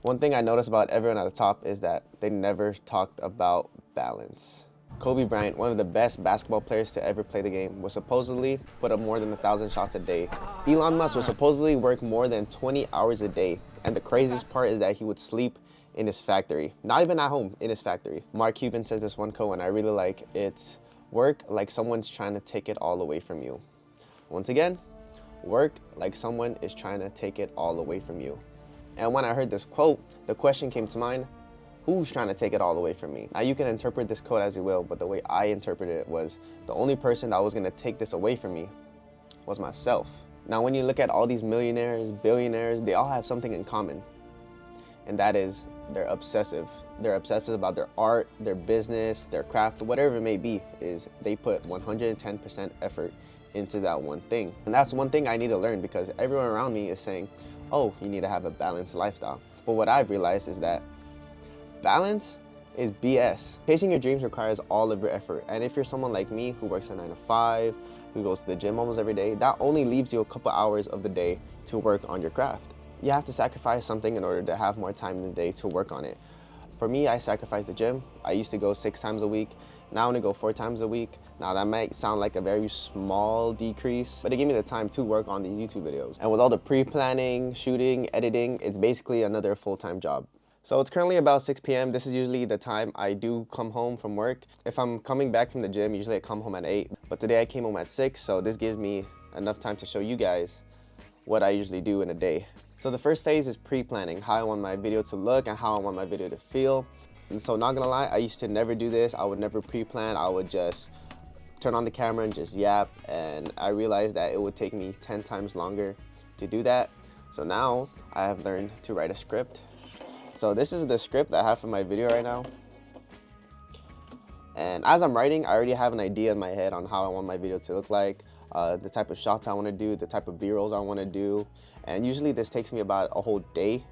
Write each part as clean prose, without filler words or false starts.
One thing I noticed about everyone at the top is that they never talked about balance. Kobe Bryant, one of the best basketball players to ever play the game, was supposedly put up more than 1,000 shots a day. Elon Musk would supposedly work more than 20 hours a day. And the craziest part is that he would sleep in his factory. Not even at home, in his factory. Mark Cuban says this one quote and I really like, it's work like someone's trying to take it all away from you. Once again, work like someone is trying to take it all away from you. And when I heard this quote, the question came to mind, who's trying to take it all away from me? Now you can interpret this quote as you will, but the way I interpreted it was the only person that was gonna take this away from me was myself. Now when you look at all these millionaires, billionaires, they all have something in common. And that is they're obsessive. They're obsessive about their art, their business, their craft, whatever it may be, is they put 110% effort into that one thing. And that's one thing I need to learn because everyone around me is saying, oh, you need to have a balanced lifestyle. But what I've realized is that balance is BS. Chasing your dreams requires all of your effort. And if you're someone like me who works a 9 to 5, who goes to the gym almost every day, that only leaves you a couple hours of the day to work on your craft. You have to sacrifice something in order to have more time in the day to work on it. For me, I sacrificed the gym. I used to go 6 times a week. Now I'm gonna go 4 times a week. Now that might sound like a very small decrease, but it gave me the time to work on these YouTube videos. And with all the pre-planning, shooting, editing, it's basically another full-time job. So it's currently about 6 p.m. This is usually the time I do come home from work. If I'm coming back from the gym, usually I come home at 8, but today I came home at 6, so this gives me enough time to show you guys what I usually do in a day. So the first phase is pre-planning, how I want my video to look and how I want my video to feel. And so not gonna lie, I used to never do this. I would never pre-plan. I would just turn on the camera and just yap. And I realized that it would take me 10 times longer to do that. So now I have learned to write a script. So this is the script that I have for my video right now. And as I'm writing, I already have an idea in my head on how I want my video to look like, the type of shots I want to do, the type of B-rolls I want to do. And usually this takes me about a whole day,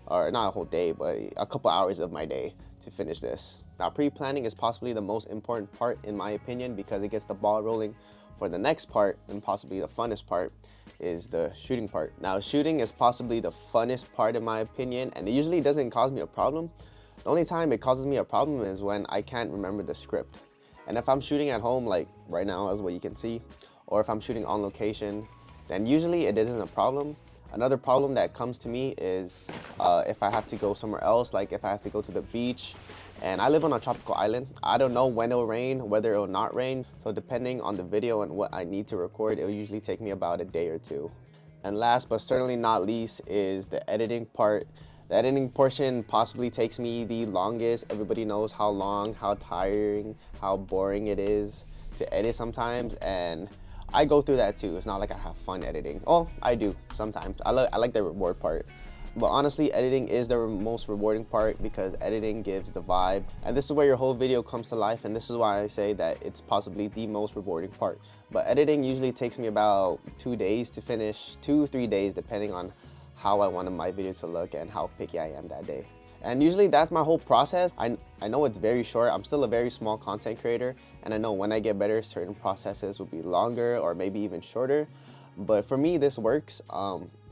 or not a whole day, but a couple hours of my day to finish this. Now pre-planning is possibly the most important part in my opinion because it gets the ball rolling for the next part, and possibly the funnest part is the shooting part. Now shooting is possibly the funnest part in my opinion, and it usually doesn't cause me a problem. The only time it causes me a problem is when I can't remember the script. And if I'm shooting at home, like right now as what you can see, or if I'm shooting on location, then usually it isn't a problem. Another problem that comes to me is if I have to go somewhere else, like if I have to go to the beach, and I live on a tropical island. I don't know when it'll rain, whether it'll not rain. So depending on the video and what I need to record, it'll usually take me about a day or two. And last but certainly not least is the editing part. The editing portion possibly takes me the longest. Everybody knows how long, how tiring, how boring it is to edit sometimes, and I go through that too. It's not like I have fun editing. Oh, I do sometimes. I like the reward part. But honestly, editing is the most rewarding part because editing gives the vibe. And this is where your whole video comes to life, and this is why I say that it's possibly the most rewarding part. But editing usually takes me about 2 days to finish, 2-3 days, depending on how I wanted my video to look and how picky I am that day. And usually that's my whole process. I know it's very short. I'm still a very small content creator, and I know when I get better, certain processes will be longer or maybe even shorter. But for me, this works.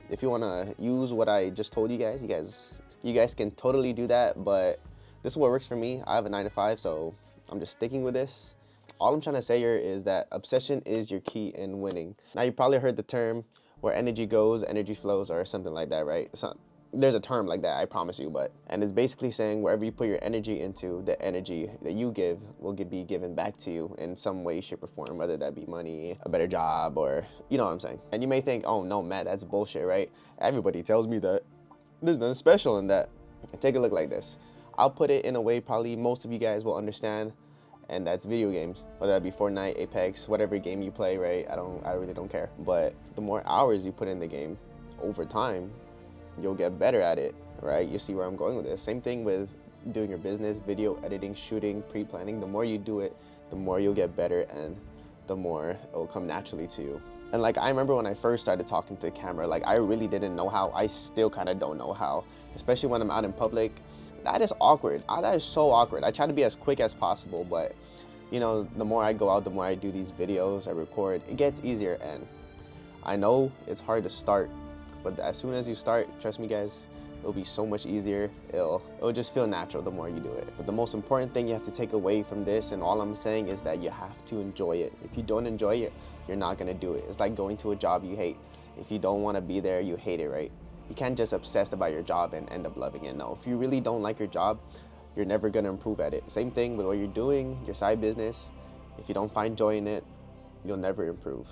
If you want to use what I just told you guys can totally do that. But this is what works for me. I have a 9 to 5, so I'm just sticking with this. All I'm trying to say here is that obsession is your key in winning. Now you probably heard the term where energy goes, energy flows, or something like that, right? So there's a term like that, I promise you, and it's basically saying wherever you put your energy into, the energy that you give will be given back to you in some way, shape, or form, whether that be money, a better job, or you know what I'm saying. And you may think, oh no, Matt, that's bullshit, right? Everybody tells me that. There's nothing special in that. Take a look like this. I'll put it in a way probably most of you guys will understand, and that's video games, whether that be Fortnite, Apex, whatever game you play, right? I really don't care. But the more hours you put in the game over time, you'll get better at it, right? You see where I'm going with this. Same thing with doing your business, video editing, shooting, pre-planning. The more you do it, the more you'll get better and the more it will come naturally to you. And like, I remember when I first started talking to the camera, like I really didn't know how. I still kind of don't know how, especially when I'm out in public. That is awkward. That is so awkward. I try to be as quick as possible, but you know, the more I go out, the more I do these videos, I record, it gets easier. And I know it's hard to start, but as soon as you start, trust me guys, It'll be so much easier. It'll just feel natural the more you do it. But the most important thing you have to take away from this, and all I'm saying, is that you have to enjoy it. If you don't enjoy it, you're not gonna do it. It's like going to a job you hate. If you don't wanna be there, you hate it, right? You can't just obsess about your job and end up loving it. No, if you really don't like your job, you're never gonna improve at it. Same thing with what you're doing, your side business. If you don't find joy in it, you'll never improve.